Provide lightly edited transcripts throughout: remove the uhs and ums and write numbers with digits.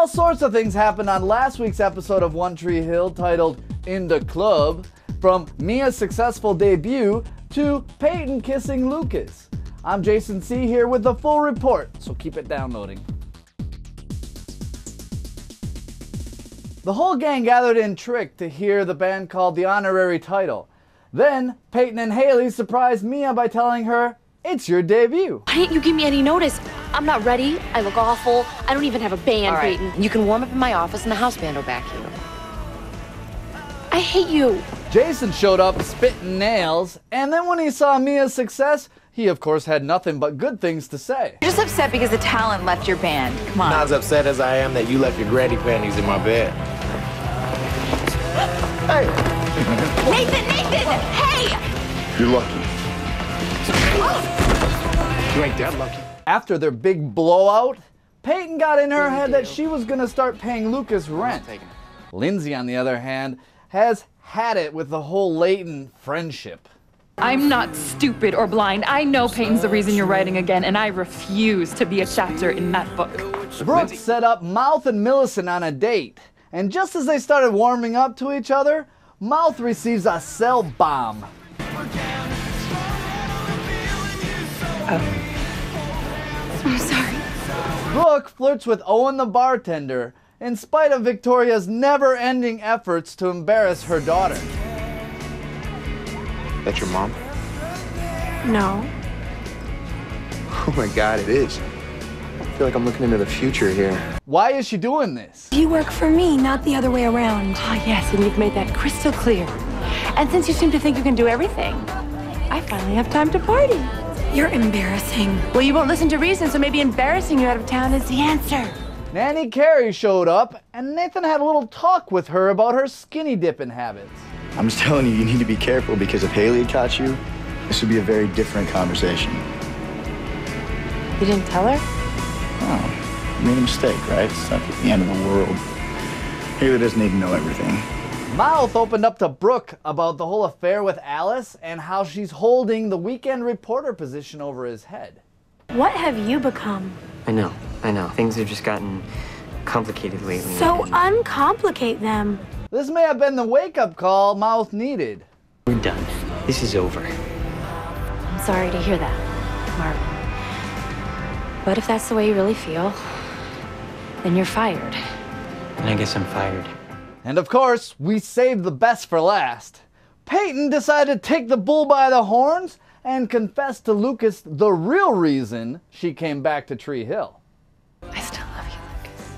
All sorts of things happened on last week's episode of One Tree Hill titled In the Club, from Mia's successful debut to Peyton kissing Lucas. I'm Jason C. here with the full report, so keep it downloading. The whole gang gathered in TRIC to hear the band called the honorary title. Then, Peyton and Haley surprised Mia by telling her, "It's your debut." Why didn't you give me any notice? I'm not ready. I look awful. I don't even have a band, All right. Peyton. You can warm up in my office and the house band will back you. I hate you. Jason showed up spitting nails, and then when he saw Mia's success, he of course had nothing but good things to say. You're just upset because the talent left your band. Come on. Not as upset as I am that you left your granny panties in my bed. Hey! Nathan! Hey! You're lucky. You ain't that lucky. After their big blowout, Peyton got in her head that she was gonna start paying Lucas rent. Lindsay, on the other hand, has had it with the whole latent friendship. I'm not stupid or blind. I know Peyton's the reason you're writing again, and I refuse to be a chapter in that book. Brooke set up Mouth and Millicent on a date, and just as they started warming up to each other, Mouth receives a cell bomb. I'm sorry. Brooke flirts with Owen the bartender, in spite of Victoria's never-ending efforts to embarrass her daughter. That's your mom? No. Oh my God, it is. I feel like I'm looking into the future here. Why is she doing this? You work for me, not the other way around. Ah, yes, and you've made that crystal clear. And since you seem to think you can do everything, I finally have time to party. You're embarrassing. Well, you won't listen to reason, so maybe embarrassing you out of town is the answer. Nanny Carrie showed up, and Nathan had a little talk with her about her skinny dipping habits. I'm just telling you, you need to be careful because if Haley had caught you, this would be a very different conversation. You didn't tell her? Oh, you made a mistake, right? It's not the end of the world. Haley doesn't need to know everything. Mouth opened up to Brooke about the whole affair with Alice and how she's holding the weekend reporter position over his head. What have you become? I know. Things have just gotten complicated lately. So uncomplicate them. This may have been the wake-up call Mouth needed. We're done. This is over. I'm sorry to hear that, Mark. But if that's the way you really feel, then you're fired. And I guess I'm fired. And of course, we saved the best for last. Peyton decided to take the bull by the horns and confess to Lucas the real reason she came back to Tree Hill. I still love you, Lucas.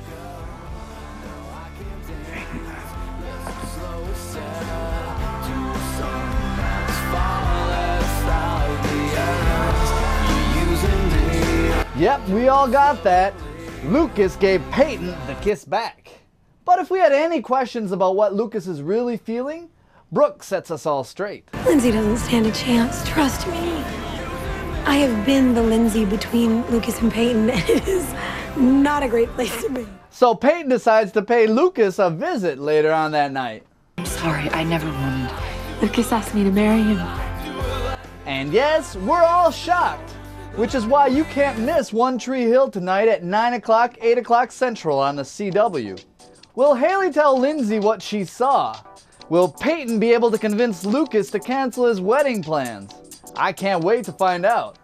Yep, we all got that. Lucas gave Peyton the kiss back. But if we had any questions about what Lucas is really feeling, Brooke sets us all straight. Lindsay doesn't stand a chance, trust me. I have been the Lindsay between Lucas and Peyton, and it is not a great place to be. So Peyton decides to pay Lucas a visit later on that night. I'm sorry, I never wanted. Lucas asked me to marry him. And yes, we're all shocked, which is why you can't miss One Tree Hill tonight at 9 o'clock, 8 o'clock Central on the CW. Will Haley tell Lindsay what she saw? Will Peyton be able to convince Lucas to cancel his wedding plans? I can't wait to find out.